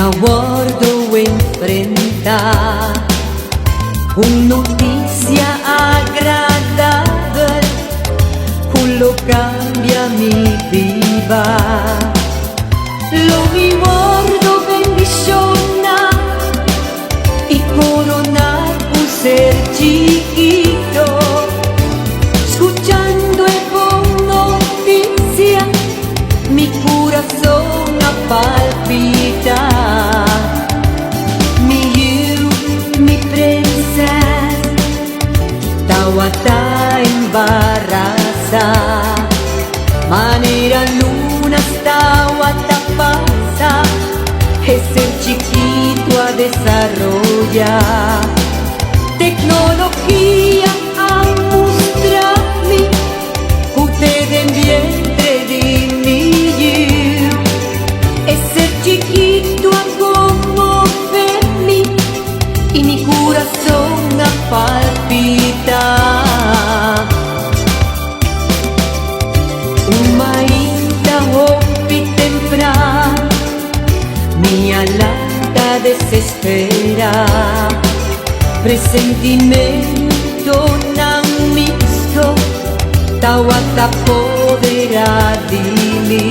aguardo enfrentar una noticia agradable, lo cambia mi vida. Lo mi guardo bendiziona y corona un ser chiquito, escuchando el bon noticia, mi corazón palpita. Mi princesa, tawata embaraza, manera luna tawata pasa, ese chiquito a desarrollar tecnología a mostrarme, usted en vientre de niño, ese chiquito a conmoverme y mi corazón a palpitar. Umaita hopi temprano, mi alanta desespera, presentimento nan mixto, tawata podera di mí.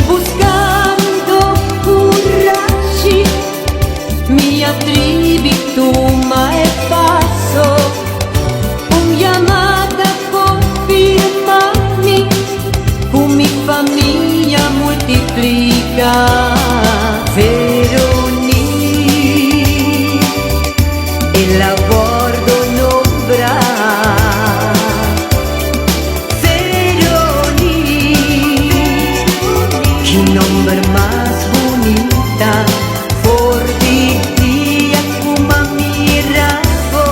Buscando coraje, mi attribito mai passo, un llamada confirmarmi, con mi famiglia moltiplica. Veroni, el aguardo nombra. Nombre más bonita, por día como mirado,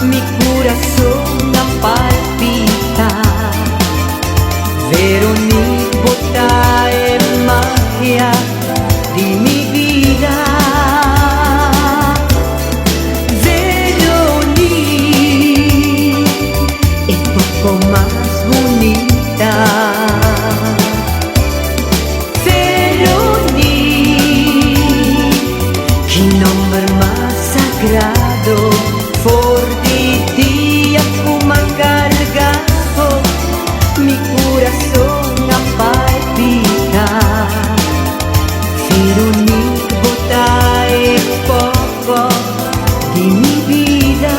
mi corazón palpita. Veronique bota en magia de mi vida. Veronique es poco más bonita. For di día como cargado, mi corazón a palpitar. Veronique bota en poco de mi vida.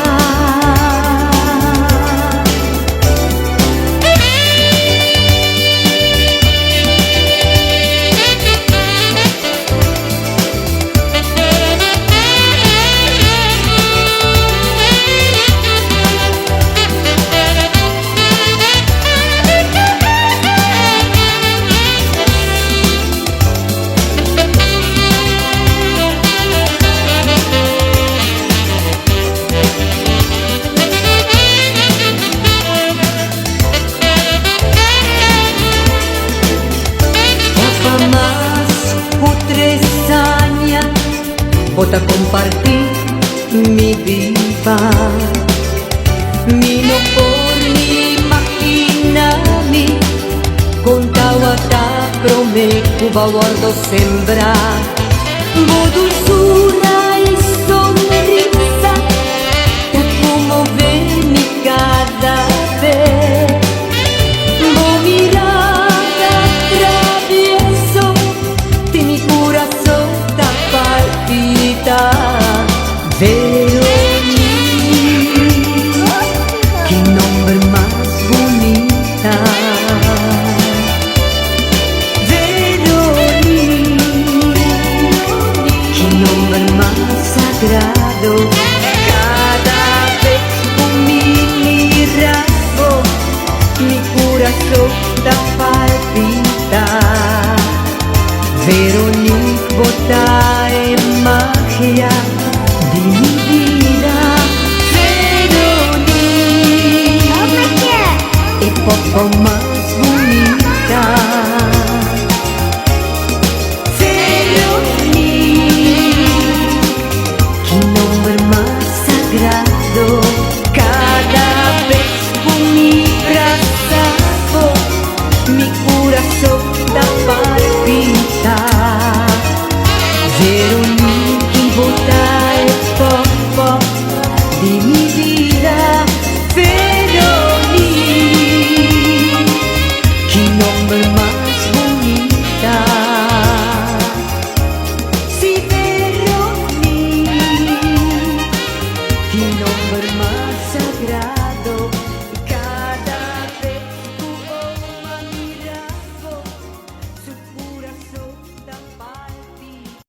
Bota compartir mi vida, mi no por mi imaginarme, con tawata prometo guardo sembrar, bo dulzura y sonrisa, te como ven mi cada vez, bo mirada travieso, de mi corazón tan palpita. Veronique, qué nombre más bonita. Veronique, qué nombre más sagrado. Cada vez con mi mirado, mi corazón da palpita. Veronique bota en magia de mi vida. Veronique es poco más bonita. Veronique, qué nombre más sagrado.